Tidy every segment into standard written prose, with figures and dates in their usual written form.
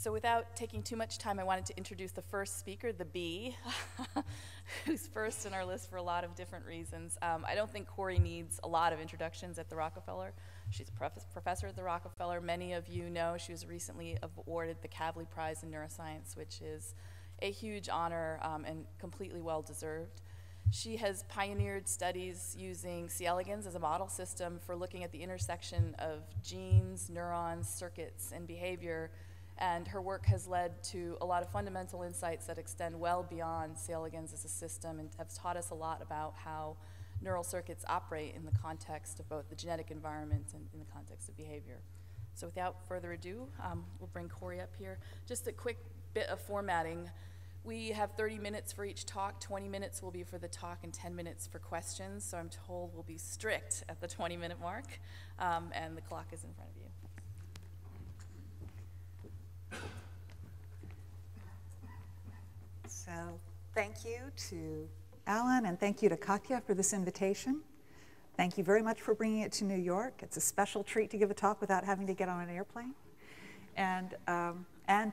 So without taking too much time, I wanted to introduce the first speaker, the bee, who's first in our list for a lot of different reasons. I don't think Cori needs a lot of introductions at the Rockefeller. She's a professor at the Rockefeller. Many of you know she was recently awarded the Kavli Prize in Neuroscience, which is a huge honor and completely well-deserved. She has pioneered studies using C. elegans as a model system for looking at the intersection of genes, neurons, circuits, and behavior. And her work has led to a lot of fundamental insights that extend well beyond C. elegans as a system and have taught us a lot about how neural circuits operate in the context of both the genetic environment and in the context of behavior. So without further ado, we'll bring Cori up here. Just a quick bit of formatting. We have 30 minutes for each talk. 20 minutes will be for the talk and 10 minutes for questions. So I'm told we'll be strict at the 20-minute mark, and the clock is in front of you. So thank you to Alan and thank you to Katya for this invitation. Thank you very much for bringing it to New York. It's a special treat to give a talk without having to get on an airplane, and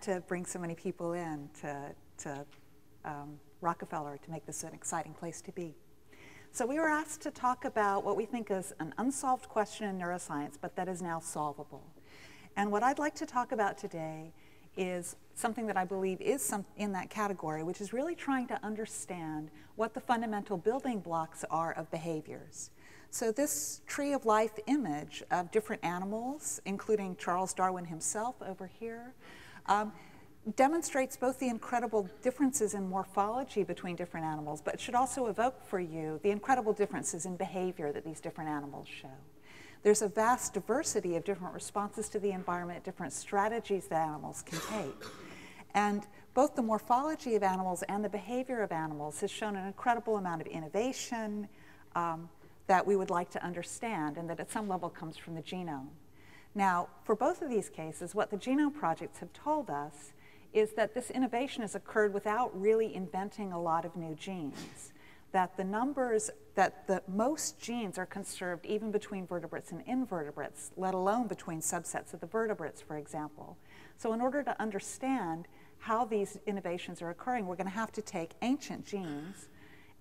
to bring so many people in to Rockefeller to make this an exciting place to be. So we were asked to talk about what we think is an unsolved question in neuroscience, but that is now solvable. And what I'd like to talk about today is something that I believe is in that category, which is really trying to understand what the fundamental building blocks are of behaviors. So this tree of life image of different animals, including Charles Darwin himself over here, demonstrates both the incredible differences in morphology between different animals, but it should also evoke for you the incredible differences in behavior that these different animals show. There's a vast diversity of different responses to the environment, different strategies that animals can take. And both the morphology of animals and the behavior of animals has shown an incredible amount of innovation that we would like to understand, and that at some level comes from the genome. Now, for both of these cases, what the genome projects have told us is that this innovation has occurred without really inventing a lot of new genes. That most genes are conserved even between vertebrates and invertebrates, let alone between subsets of the vertebrates, for example. So in order to understand how these innovations are occurring, we're going to have to take ancient genes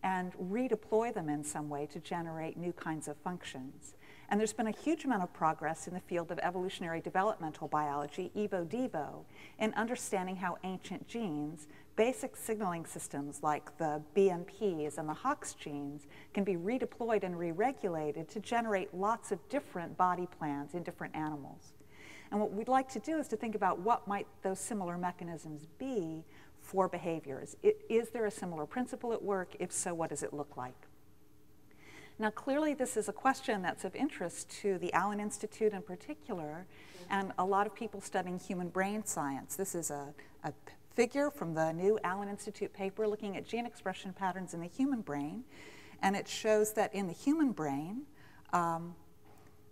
and redeploy them in some way to generate new kinds of functions. And there's been a huge amount of progress in the field of evolutionary developmental biology, evo-devo, in understanding how ancient genes, basic signaling systems like the BMPs and the Hox genes, can be redeployed and re-regulated to generate lots of different body plans in different animals. And what we'd like to do is to think about what might those similar mechanisms be for behaviors. Is there a similar principle at work? If so, what does it look like? Now, clearly, this is a question that's of interest to the Allen Institute in particular, and a lot of people studying human brain science. This is a figure from the new Allen Institute paper looking at gene expression patterns in the human brain, and it shows that in the human brain,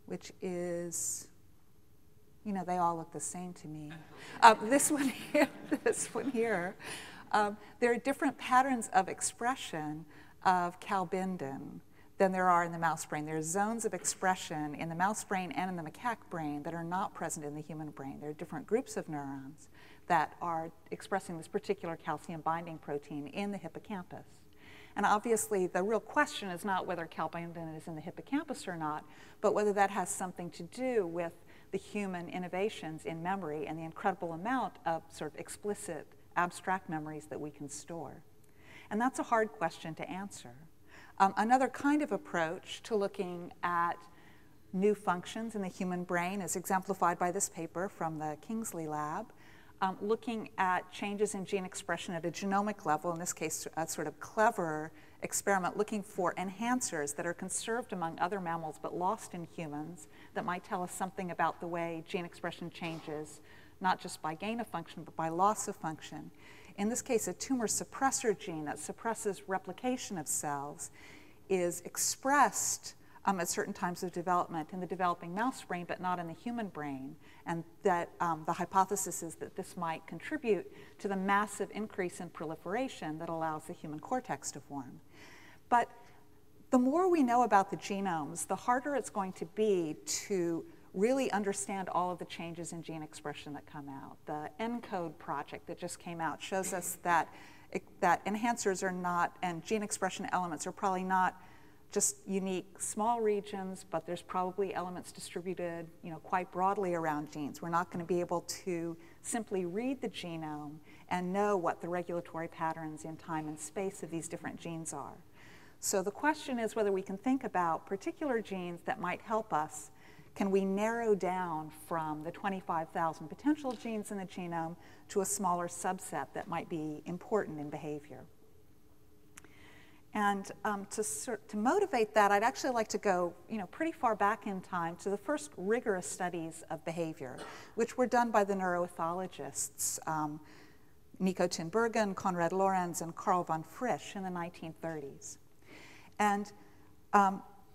which is, you know, they all look the same to me. This one here, there are different patterns of expression of calbindin than there are in the mouse brain. There are zones of expression in the mouse brain and in the macaque brain that are not present in the human brain. There are different groups of neurons that are expressing this particular calcium binding protein in the hippocampus. And obviously, the real question is not whether calbindin is in the hippocampus or not, but whether that has something to do with the human innovations in memory and the incredible amount of sort of explicit, abstract memories that we can store. And that's a hard question to answer. Another kind of approach to looking at new functions in the human brain is exemplified by this paper from the Kingsley lab, looking at changes in gene expression at a genomic level, in this case, a sort of clever experiment looking for enhancers that are conserved among other mammals but lost in humans that might tell us something about the way gene expression changes, not just by gain of function, but by loss of function. In this case, a tumor suppressor gene that suppresses replication of cells is expressed at certain times of development in the developing mouse brain, but not in the human brain. And that the hypothesis is that this might contribute to the massive increase in proliferation that allows the human cortex to form. But the more we know about the genomes, the harder it's going to be to really understand all of the changes in gene expression that come out. The ENCODE project that just came out shows us that enhancers are not, and gene expression elements are probably not just unique small regions, but there's probably elements distributed, quite broadly around genes. We're not going to be able to simply read the genome and know what the regulatory patterns in time and space of these different genes are. So the question is whether we can think about particular genes that might help us. Can we narrow down from the 25,000 potential genes in the genome to a smaller subset that might be important in behavior? And to motivate that, I'd actually like to go pretty far back in time to the first rigorous studies of behavior, which were done by the neuroethologists, Nico Tinbergen, Konrad Lorenz, and Karl von Frisch in the 1930s. And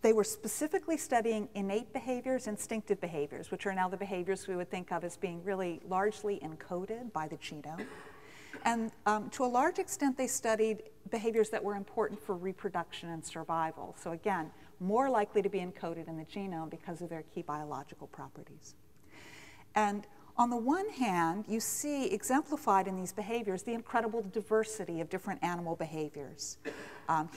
they were specifically studying innate behaviors, instinctive behaviors, which are now the behaviors we would think of as being really largely encoded by the genome. And to a large extent, they studied behaviors that were important for reproduction and survival. So again, more likely to be encoded in the genome because of their key biological properties. And on the one hand, you see exemplified in these behaviors the incredible diversity of different animal behaviors.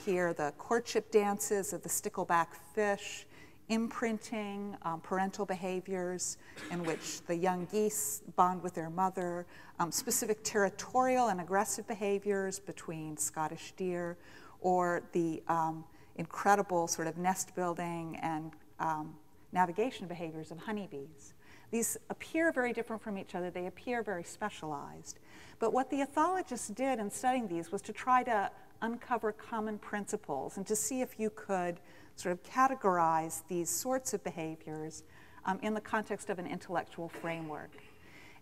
Here, the courtship dances of the stickleback fish, imprinting, parental behaviors in which the young geese bond with their mother, specific territorial and aggressive behaviors between Scottish deer, or the incredible sort of nest building and navigation behaviors of honeybees. These appear very different from each other. They appear very specialized. But what the ethologists did in studying these was to try to uncover common principles and to see if you could sort of categorize these sorts of behaviors in the context of an intellectual framework.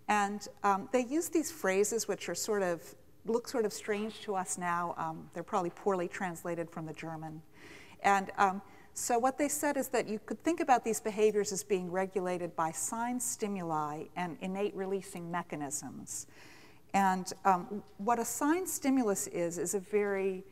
And they use these phrases which are look sort of strange to us now. They're probably poorly translated from the German. And so what they said is that you could think about these behaviors as being regulated by sign stimuli and innate releasing mechanisms. And what a sign stimulus is a very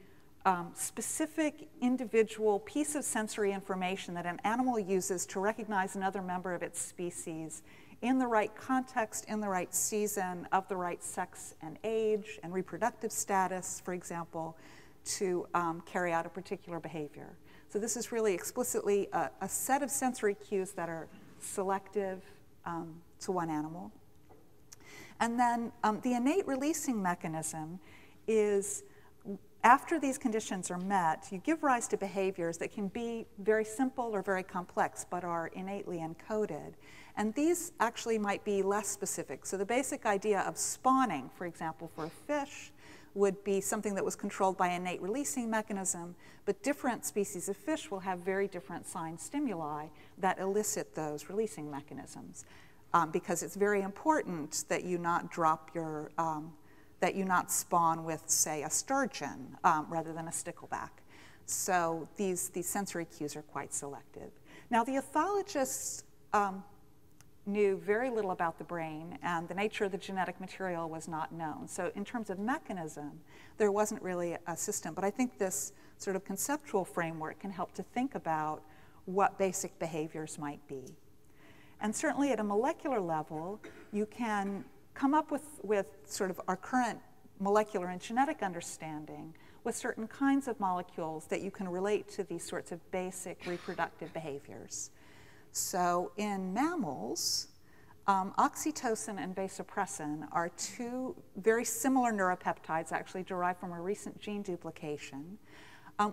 specific individual piece of sensory information that an animal uses to recognize another member of its species in the right context, in the right season, of the right sex and age and reproductive status, for example, to carry out a particular behavior. So this is really explicitly a set of sensory cues that are selective to one animal. And then the innate releasing mechanism is, after these conditions are met, you give rise to behaviors that can be very simple or very complex, but are innately encoded. And these actually might be less specific. So the basic idea of spawning, for example, for a fish, would be something that was controlled by an innate releasing mechanism, but different species of fish will have very different sign stimuli that elicit those releasing mechanisms. Because it's very important that you not drop your, that you not spawn with, say, a sturgeon rather than a stickleback. So these sensory cues are quite selective. Now, the ethologists knew very little about the brain, and the nature of the genetic material was not known. So in terms of mechanism, there wasn't really a system. But I think this sort of conceptual framework can help to think about what basic behaviors might be. And certainly at a molecular level, you can come up with sort of our current molecular and genetic understanding with certain kinds of molecules that you can relate to these sorts of basic reproductive behaviors. So in mammals, oxytocin and vasopressin are two very similar neuropeptides actually derived from a recent gene duplication,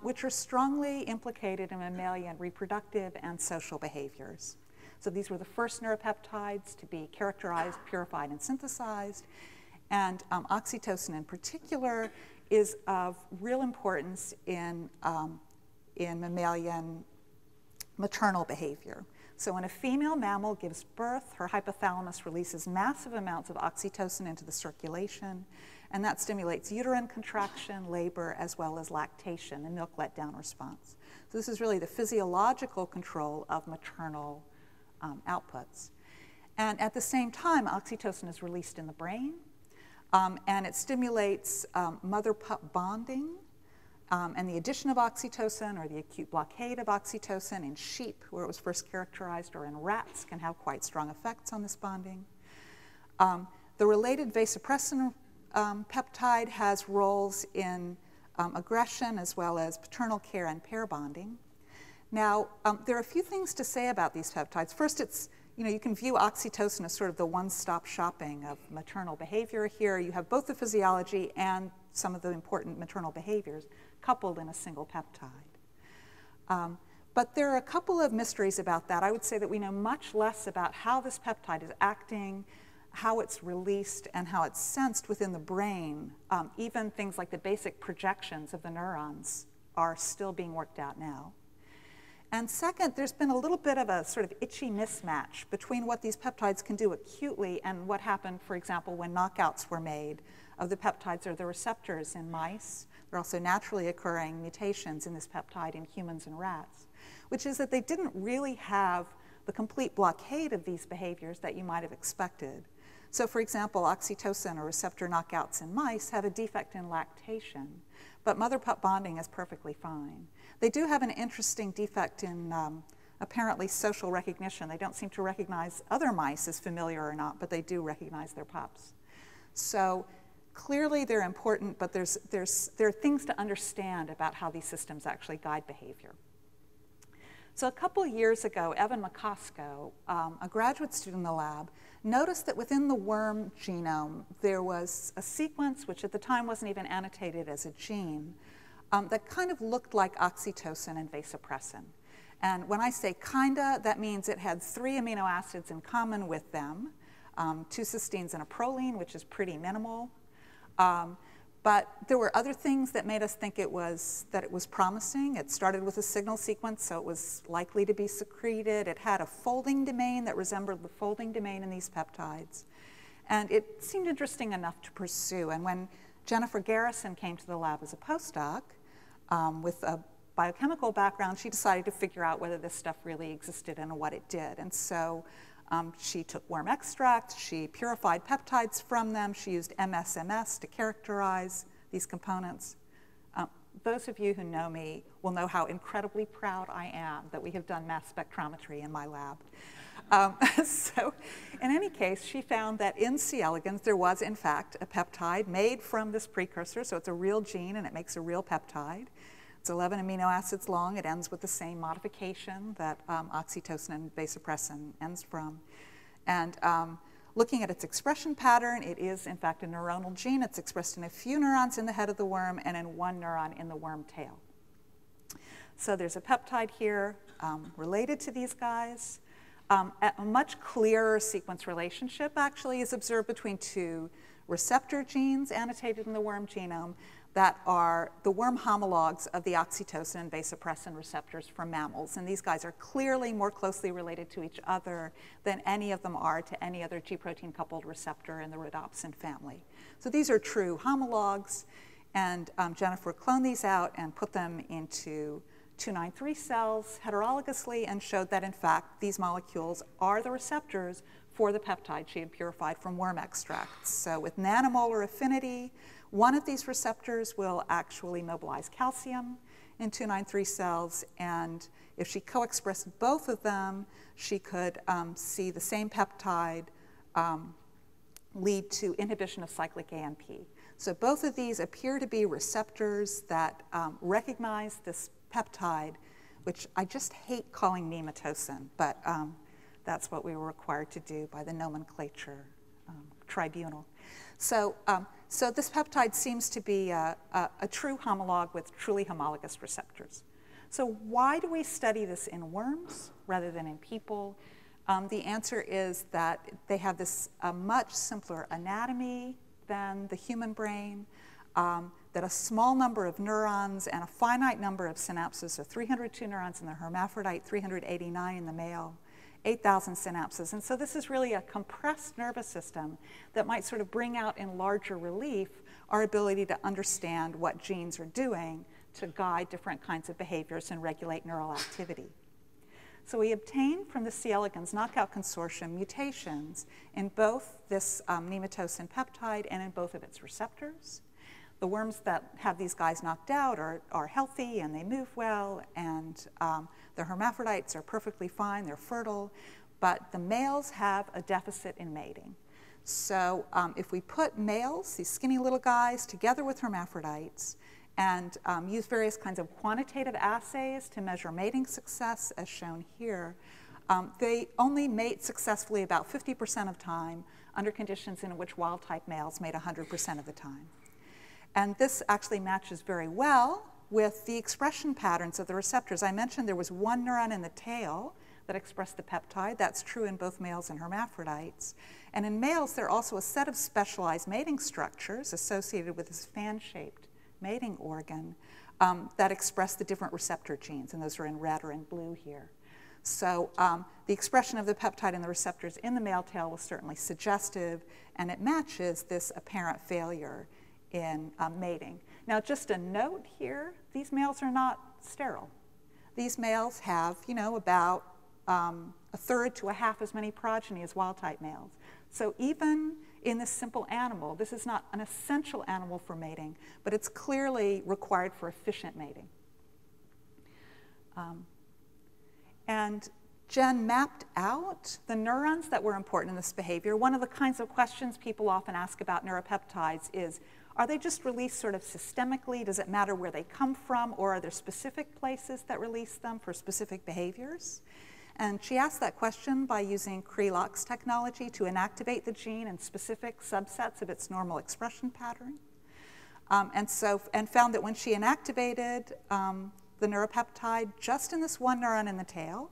which are strongly implicated in mammalian reproductive and social behaviors. So these were the first neuropeptides to be characterized, purified, and synthesized. And oxytocin in particular is of real importance in mammalian maternal behavior. So when a female mammal gives birth, her hypothalamus releases massive amounts of oxytocin into the circulation, and that stimulates uterine contraction, labor, as well as lactation and milk letdown response. So this is really the physiological control of maternal outputs. And at the same time, oxytocin is released in the brain, and it stimulates mother-pup bonding, and the addition of oxytocin or the acute blockade of oxytocin in sheep, where it was first characterized, or in rats, can have quite strong effects on this bonding. The related vasopressin peptide has roles in aggression as well as paternal care and pair bonding. Now, there are a few things to say about these peptides. First, you can view oxytocin as sort of the one-stop shopping of maternal behavior here. You have both the physiology and some of the important maternal behaviors coupled in a single peptide. But there are a couple of mysteries about that. I would say that we know much less about how this peptide is acting, how it's released, and how it's sensed within the brain. Even things like the basic projections of the neurons are still being worked out now. And second, there's been a little bit of a sort of itchy mismatch between what these peptides can do acutely and what happened, for example, when knockouts were made of the peptides or the receptors in mice. There are also naturally occurring mutations in this peptide in humans and rats, which is that they didn't really have the complete blockade of these behaviors that you might have expected. So, for example, oxytocin or receptor knockouts in mice have a defect in lactation, but mother-pup bonding is perfectly fine. They do have an interesting defect in apparently social recognition. They don't seem to recognize other mice as familiar or not, but they do recognize their pups. So clearly they're important, but there are things to understand about how these systems actually guide behavior. So a couple years ago, Evan McCosco, a graduate student in the lab, noticed that within the worm genome, there was a sequence, which at the time wasn't even annotated as a gene, that kind of looked like oxytocin and vasopressin. And when I say kinda, that means it had 3 amino acids in common with them, 2 cysteines and a proline, which is pretty minimal. But there were other things that made us think that it was promising. It started with a signal sequence, so it was likely to be secreted. It had a folding domain that resembled the folding domain in these peptides. And it seemed interesting enough to pursue. And when Jennifer Garrison came to the lab as a postdoc with a biochemical background, she decided to figure out whether this stuff really existed and what it did. And so she took worm extracts, she purified peptides from them, she used MSMS to characterize these components. Those of you who know me will know how incredibly proud I am that we have done mass spectrometry in my lab. So in any case, she found that in C. elegans there was, in fact, a peptide made from this precursor, so it's a real gene and it makes a real peptide. It's 11 amino acids long. It ends with the same modification that oxytocin and vasopressin ends from. And looking at its expression pattern, it is, in fact, a neuronal gene. It's expressed in a few neurons in the head of the worm and in 1 neuron in the worm tail. So there's a peptide here related to these guys. A much clearer sequence relationship, actually, is observed between 2 receptor genes annotated in the worm genome that are the worm homologs of the oxytocin and vasopressin receptors for mammals. And these guys are clearly more closely related to each other than any of them are to any other G-protein coupled receptor in the rhodopsin family. So these are true homologs. And Jennifer cloned these out and put them into 293 cells heterologously and showed that, in fact, these molecules are the receptors for the peptide she had purified from worm extracts. So with nanomolar affinity, one of these receptors will actually mobilize calcium in 293 cells, and if she co-expressed both of them, she could see the same peptide lead to inhibition of cyclic AMP. So both of these appear to be receptors that recognize this peptide, which I just hate calling nematocin, but that's what we were required to do by the nomenclature tribunal. So this peptide seems to be a true homolog with truly homologous receptors. So why do we study this in worms rather than in people? The answer is that they have this much simpler anatomy than the human brain, that a small number of neurons and a finite number of synapses, so 302 neurons in the hermaphrodite, 389 in the male, 8,000 synapses. And so this is really a compressed nervous system that might sort of bring out in larger relief our ability to understand what genes are doing to guide different kinds of behaviors and regulate neural activity. So we obtained from the C. elegans knockout consortium mutations in both this nematocin peptide and in both of its receptors. The worms that have these guys knocked out are healthy and they move well, and the hermaphrodites are perfectly fine, they're fertile, but the males have a deficit in mating. So if we put males, these skinny little guys, together with hermaphrodites and use various kinds of quantitative assays to measure mating success, as shown here, they only mate successfully about 50% of time under conditions in which wild-type males mate 100% of the time. And this actually matches very well with the expression patterns of the receptors. I mentioned there was one neuron in the tail that expressed the peptide. That's true in both males and hermaphrodites. And in males, there are also a set of specialized mating structures associated with this fan-shaped mating organ that express the different receptor genes, and those are in red or in blue here. So the expression of the peptide in the receptors in the male tail was certainly suggestive, and it matches this apparent failure in mating. Now, just a note here, these males are not sterile. These males have, about a third to a half as many progeny as wild-type males. So even in this simple animal, this is not an essential animal for mating, but it's clearly required for efficient mating. And Jen mapped out the neurons that were important in this behavior. One of the kinds of questions people often ask about neuropeptides is, are they just released sort of systemically? Does it matter where they come from, or are there specific places that release them for specific behaviors? And she asked that question by using Cri-Lock's technology to inactivate the gene in specific subsets of its normal expression pattern. And found that when she inactivated the neuropeptide just in this one neuron in the tail,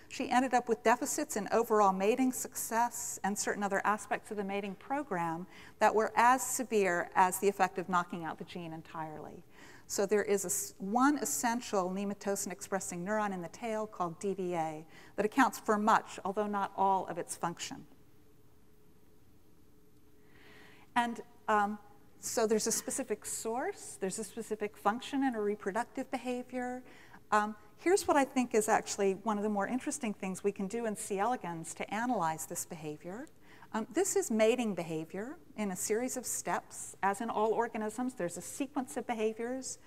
she ended up with deficits in overall mating success and certain other aspects of the mating program that were as severe as the effect of knocking out the gene entirely. So there is one essential nematocin-expressing neuron in the tail called DVA that accounts for much, although not all, of its function. And so there's a specific source, there's a specific function in a reproductive behavior. Here's what I think is actually one of the more interesting things we can do in C. elegans to analyze this behavior. This is mating behavior in a series of steps. As in all organisms, there's a sequence of behaviors.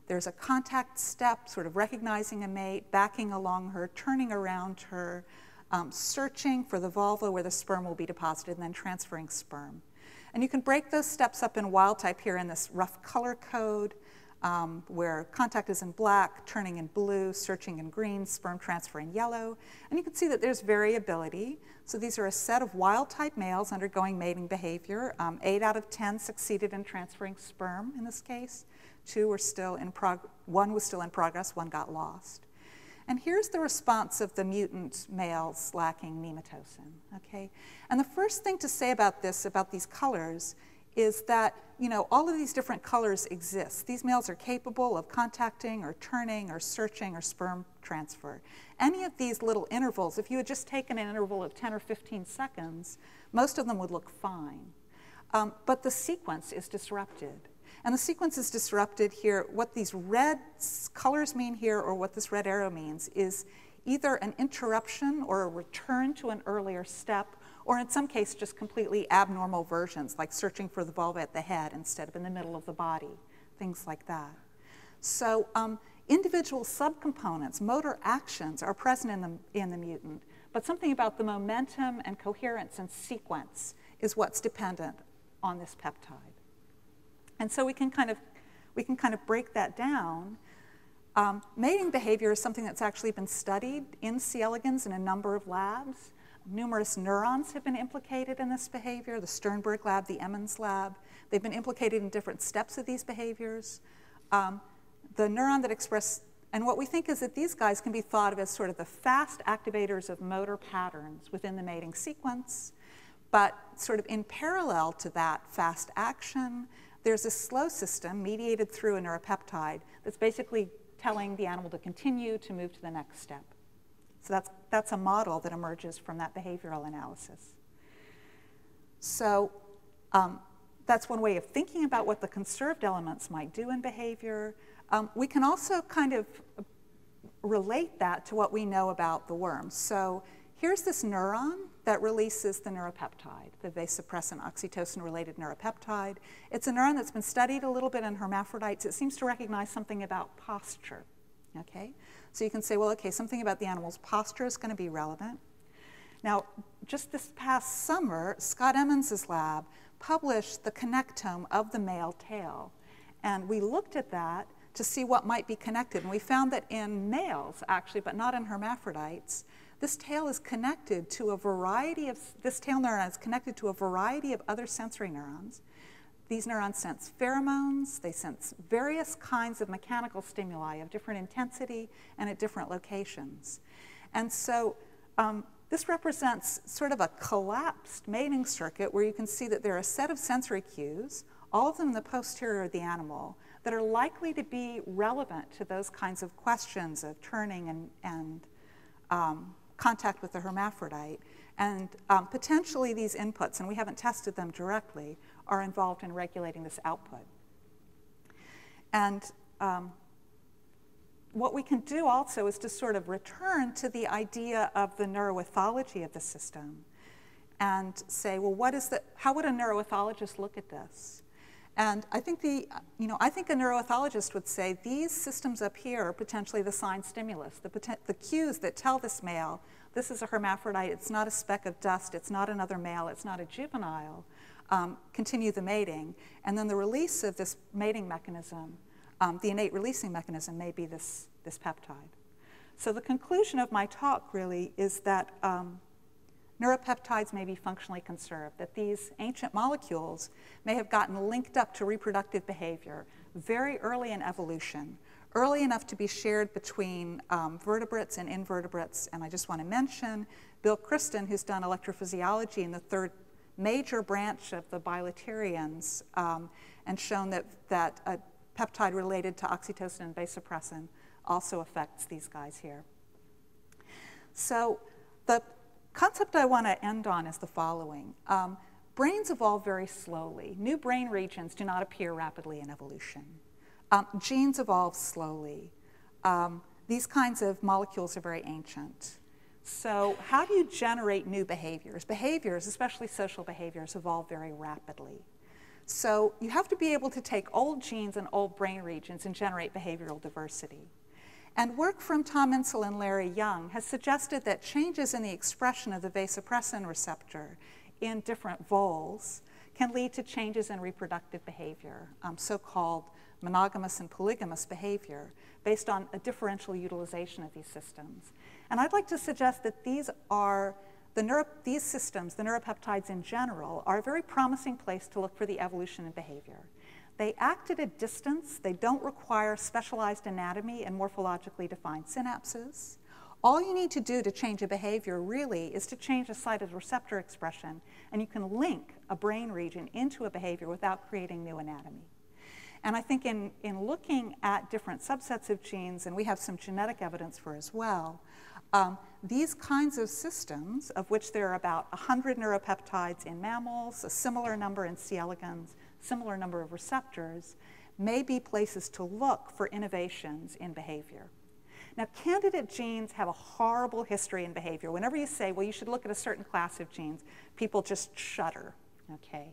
There's a contact step, sort of recognizing a mate, backing along her, turning around her, searching for the vulva where the sperm will be deposited, and then transferring sperm. And you can break those steps up in wild type here in this rough color code, where contact is in black, turning in blue, searching in green, sperm transfer in yellow. And you can see that there's variability. So these are a set of wild-type males undergoing mating behavior. 8 out of 10 succeeded in transferring sperm in this case. 2 were still in one was still in progress, 1 got lost. And here's the response of the mutant males lacking nematocin, okay? And the first thing to say about this, about these colors, is that, all of these different colors exist. These males are capable of contacting or turning or searching or sperm transfer. Any of these little intervals, if you had just taken an interval of 10 or 15 seconds, most of them would look fine. But the sequence is disrupted. And the sequence is disrupted here. What these red colors mean here, or what this red arrow means, is either an interruption or a return to an earlier step, or in some cases, just completely abnormal versions, like searching for the vulva at the head instead of in the middle of the body, things like that. So individual subcomponents, motor actions, are present in the mutant, but something about the momentum and coherence and sequence is what's dependent on this peptide. And so we can kind of break that down. Mating behavior is something that's actually been studied in C. elegans in a number of labs. Numerous neurons have been implicated in this behavior, the Sternberg lab, the Emmons lab. They've been implicated in different steps of these behaviors. The neuron that express, and what we think is that these guys can be thought of as sort of the fast activators of motor patterns within the mating sequence, but sort of in parallel to that fast action, there's a slow system mediated through a neuropeptide that's basically telling the animal to continue to move to the next step. So that's a model that emerges from that behavioral analysis. So that's one way of thinking about what the conserved elements might do in behavior. We can also kind of relate that to what we know about the worms. So here's this neuron that releases the neuropeptide, the vasopressin oxytocin-related neuropeptide. It's a neuron that's been studied a little bit in hermaphrodites. It seems to recognize something about posture, okay? So you can say, well, okay, something about the animal's posture is going to be relevant. Now, just this past summer, Scott Emmons' lab published the connectome of the male tail. And we looked at that to see what might be connected. And we found that in males, actually, but not in hermaphrodites, this tail is connected to a variety of, this tail neuron is connected to a variety of other sensory neurons. These neurons sense pheromones, they sense various kinds of mechanical stimuli of different intensity and at different locations. And so this represents sort of a collapsed mating circuit where you can see that there are a set of sensory cues, all of them in the posterior of the animal, that are likely to be relevant to those kinds of questions of turning and contact with the hermaphrodite. And potentially these inputs, and we haven't tested them directly, are involved in regulating this output. And what we can do also is to sort of return to the idea of the neuroethology of the system and say, well, how would a neuroethologist look at this? And I think I think a neuroethologist would say these systems up here are potentially the sign stimulus, the cues that tell this male, this is a hermaphrodite, it's not a speck of dust, it's not another male, it's not a juvenile, continue the mating. And then the release of this mating mechanism, the innate releasing mechanism may be this peptide. So the conclusion of my talk really is that neuropeptides may be functionally conserved, that these ancient molecules may have gotten linked up to reproductive behavior very early in evolution, early enough to be shared between vertebrates and invertebrates. And I just want to mention Bill Kristen, who's done electrophysiology in the third major branch of the bilaterians, and shown that a peptide related to oxytocin and vasopressin also affects these guys here. So the concept I want to end on is the following. Brains evolve very slowly. New brain regions do not appear rapidly in evolution. Genes evolve slowly. These kinds of molecules are very ancient. So how do you generate new behaviors? Behaviors, especially social behaviors, evolve very rapidly. So you have to be able to take old genes and old brain regions and generate behavioral diversity. And work from Tom Insel and Larry Young has suggested that changes in the expression of the vasopressin receptor in different voles can lead to changes in reproductive behavior, so-called monogamous and polygamous behavior, based on a differential utilization of these systems. And I'd like to suggest that these systems, the neuropeptides in general, are a very promising place to look for the evolution in behavior. They act at a distance. They don't require specialized anatomy and morphologically defined synapses. All you need to do to change a behavior really is to change a site of receptor expression, and you can link a brain region into a behavior without creating new anatomy. And I think in looking at different subsets of genes, and we have some genetic evidence for as well, these kinds of systems, of which there are about 100 neuropeptides in mammals, a similar number in C. elegans, similar number of receptors, may be places to look for innovations in behavior. Now, candidate genes have a horrible history in behavior. Whenever you say, well, you should look at a certain class of genes, people just shudder, okay?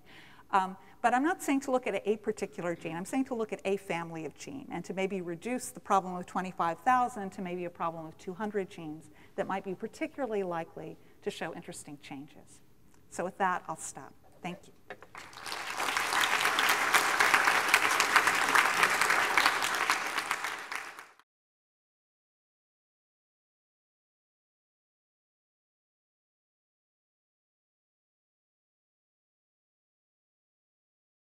But I'm not saying to look at a particular gene. I'm saying to look at a family of gene and to maybe reduce the problem of 25,000 to maybe a problem of 200 genes that might be particularly likely to show interesting changes. So with that, I'll stop. Thank you.